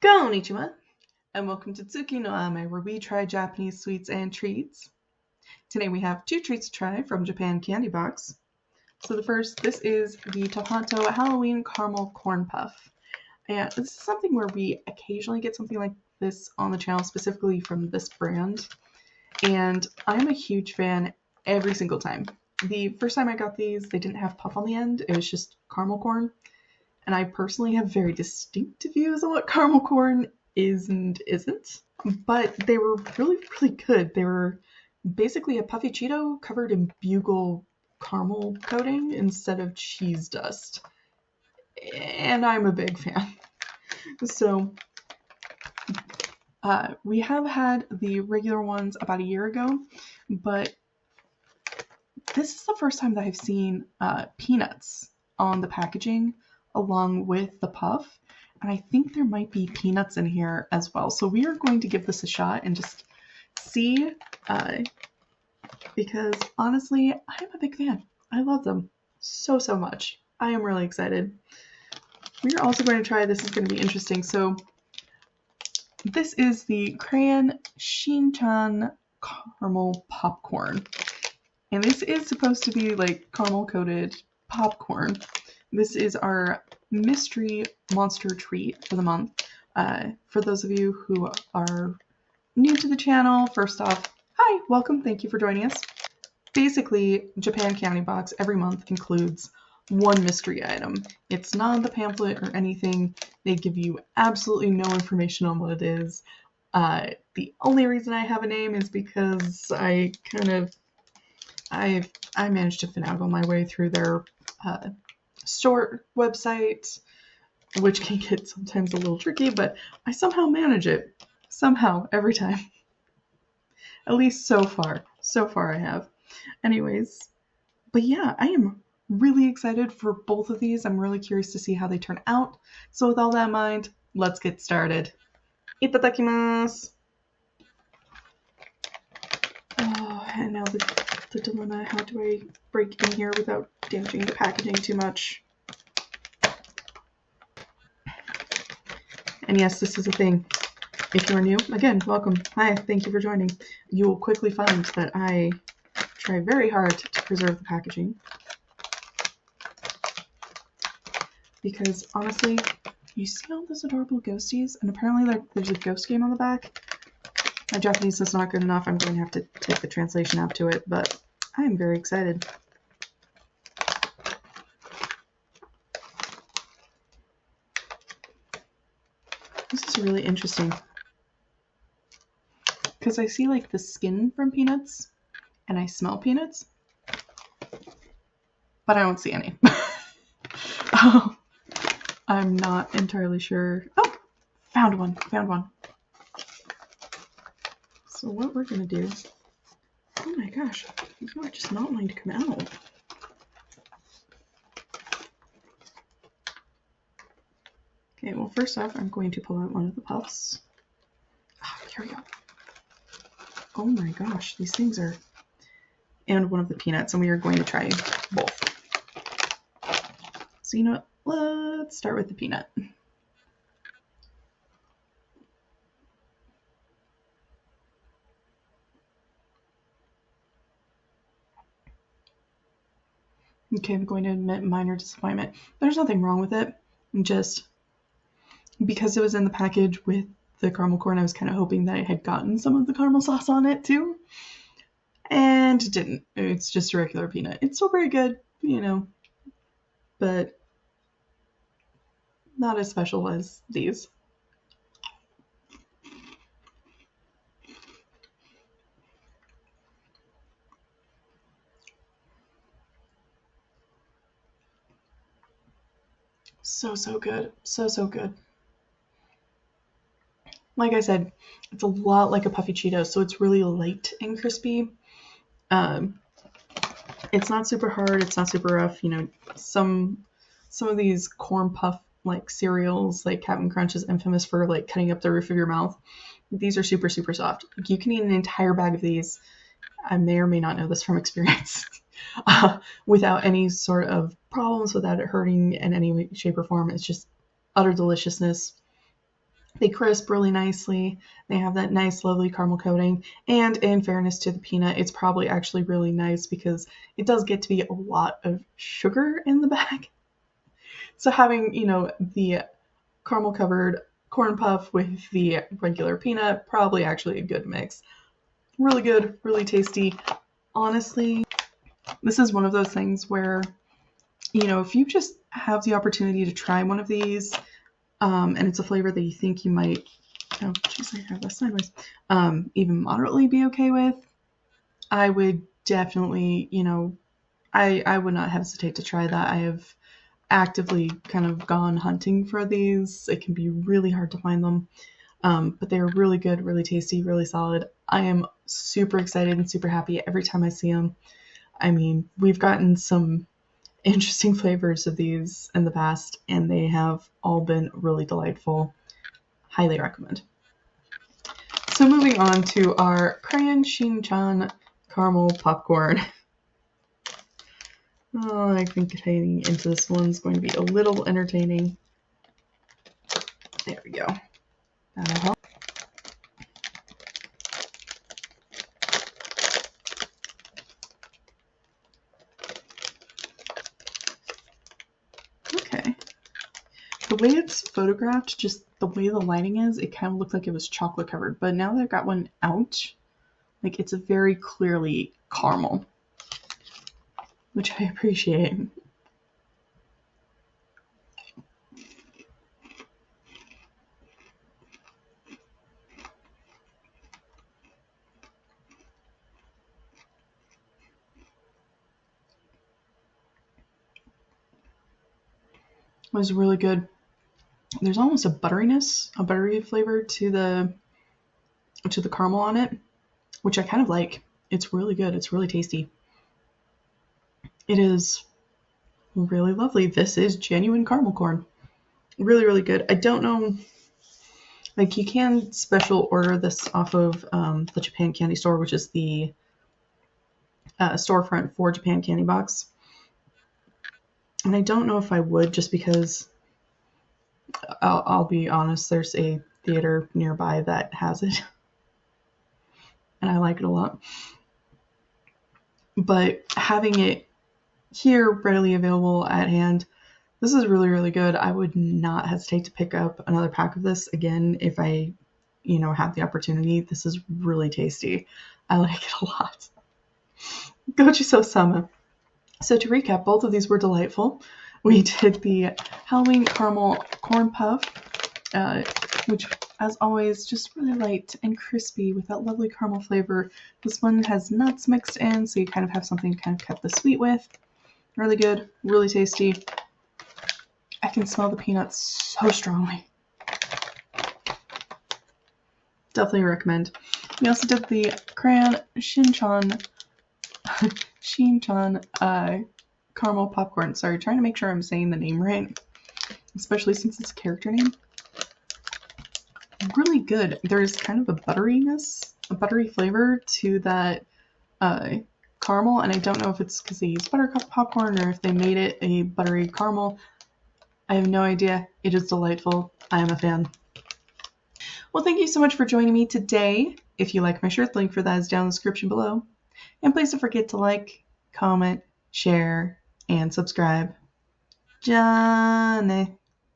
Konnichiwa, and welcome to Tsuki no Ame, where we try Japanese sweets and treats. Today we have two treats to try from Japan Candy Box. So this is the Tohoto Halloween Caramel Corn Puff. And this is something where we occasionally get something like this on the channel, specifically from this brand. And I'm a huge fan every single time. The first time I got these, they didn't have puff on the end. It was just caramel corn. And I personally have very distinct views on what caramel corn is and isn't. But they were really, really good. They were basically a puffy Cheeto covered in bugle caramel coating instead of cheese dust. And I'm a big fan. So we have had the regular ones about a year ago, but this is the first time that I've seen peanuts on the packaging along with the puff, and I think there might be peanuts in here as well. So we are going to give this a shot and just see, because honestly, I am a big fan. I love them so much. I am really excited. We are also going to try, this is going to be interesting. So this is the Crayon Shin-Chan caramel popcorn. And this is supposed to be like caramel coated popcorn. This is our mystery monster treat for the month. For those of you who are new to the channel, first off, hi, welcome, thank you for joining us. Basically, Japan Candy Box every month includes one mystery item. It's not in the pamphlet or anything. They give you absolutely no information on what it is. The only reason I have a name is because I managed to finagle my way through their store website, which can get sometimes a little tricky, but I somehow manage it. Somehow, every time. At least so far. So far I have. Anyways, but yeah, I am really excited for both of these. I'm really curious to see how they turn out. So with all that in mind, let's get started. Itadakimasu! Oh, and now the dilemma, how do I break in here without damaging the packaging too much? And yes, this is a thing. If you are new, again, welcome. Hi, thank you for joining. You will quickly find that I try very hard to preserve the packaging. Because honestly, you see all those adorable ghosties? And apparently there's a ghost game on the back. My Japanese is not good enough. I'm going to have to take the translation app to it, but I am very excited. This is really interesting. Because I see like the skin from peanuts, and I smell peanuts, but I don't see any. Oh, I'm not entirely sure. Oh, found one. So what we're going to do, oh my gosh, these are just not wanting to come out. Okay, well first off, I'm going to pull out one of the puffs. Oh, here we go. Oh my gosh, these things are, and one of the peanuts, and we are going to try both. So you know what, let's start with the peanut. Okay, I'm going to admit minor disappointment. There's nothing wrong with it. Just because it was in the package with the caramel corn, I was kind of hoping that it had gotten some of the caramel sauce on it too. And it didn't. It's just a regular peanut. It's still very good, you know, but not as special as these. So good. So good. Like I said, it's a lot like a puffy Cheeto, so it's really light and crispy. It's not super hard, it's not super rough. You know, some of these corn puff like cereals, like Captain Crunch is infamous for like cutting up the roof of your mouth. These are super soft. You can eat an entire bag of these. I may or may not know this from experience. Without any sort of problems, without it hurting in any way, shape, or form. It's just utter deliciousness. They crisp really nicely. They have that nice, lovely caramel coating. And in fairness to the peanut, it's probably actually really nice because it does get to be a lot of sugar in the bag. So having, the caramel covered corn puff with the regular peanut, probably actually a good mix. Really good, really tasty. Honestly, this is one of those things where, if you just have the opportunity to try one of these, and it's a flavor that you think you might, oh, geez, I have this sideways, even moderately be okay with, I would definitely, I would not hesitate to try that. I have actively kind of gone hunting for these. It can be really hard to find them, but they're really good, really tasty, really solid. I am super excited and super happy every time I see them. I mean, we've gotten some interesting flavors of these in the past, and they have all been really delightful. Highly recommend. So moving on to our Crayon Shin-Chan caramel popcorn. Oh, I think getting into this one's going to be a little entertaining. There we go. That'll help. Okay. The way it's photographed, just the way the lighting is, it kind of looked like it was chocolate covered. But now that I've got one out, like it's a very clearly caramel, which I appreciate. It was really good. There's almost a butteriness, a buttery flavor to the caramel on it, which I kind of like. It's really good. It's really tasty. It is really lovely. This is genuine caramel corn. Really, really good. I don't know, like you can special order this off of the Japan Candy Store, which is the storefront for Japan Candy Box. And I don't know if I would, just because I'll be honest, there's a theater nearby that has it. And I like it a lot. But having it here readily available at hand, this is really, really good. I would not hesitate to pick up another pack of this again if I, have the opportunity. This is really tasty. I like it a lot. Gochiso-sama. So to recap, both of these were delightful. We did the Halloween caramel corn puff, which, as always, just really light and crispy with that lovely caramel flavor. This one has nuts mixed in, so you kind of have something to kind of cut the sweet with. Really good, really tasty. I can smell the peanuts so strongly. Definitely recommend. We also did the Crayon Shin-Chan caramel popcorn. Sorry, trying to make sure I'm saying the name right, especially since it's a character name. Really good. There's kind of a butteriness, a buttery flavor to that caramel, and I don't know if it's because they used buttercup popcorn or if they made it a buttery caramel. I have no idea. It is delightful. I am a fan. Well, thank you so much for joining me today. If you like my shirt, the link for that is down in the description below. And please don't forget to like, comment, share, and subscribe. Johnny.